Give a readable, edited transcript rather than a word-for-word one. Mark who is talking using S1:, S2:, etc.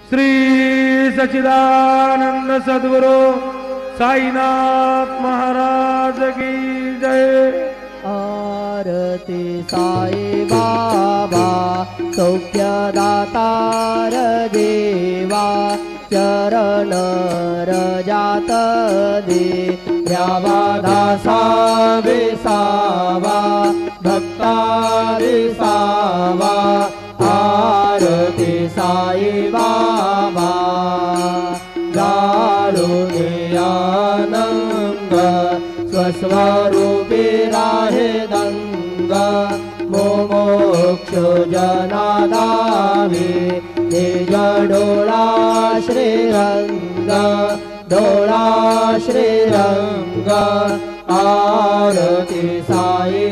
S1: श्री सच्चिदानंद सद्गुरु साईनाथ महाराज की जय।
S2: आरती साई बाबा सौख्यदातार देवा चरण रजात दे द्यावा दासा विसावा भक्ता विसावा। आरती साई बाबा जाळूनियानंग स्वस्वरूपी राहे दंग मोमोक्ष जनादावे निज डोळा श्रीरंग डोळा श्रीरंग। आरती साई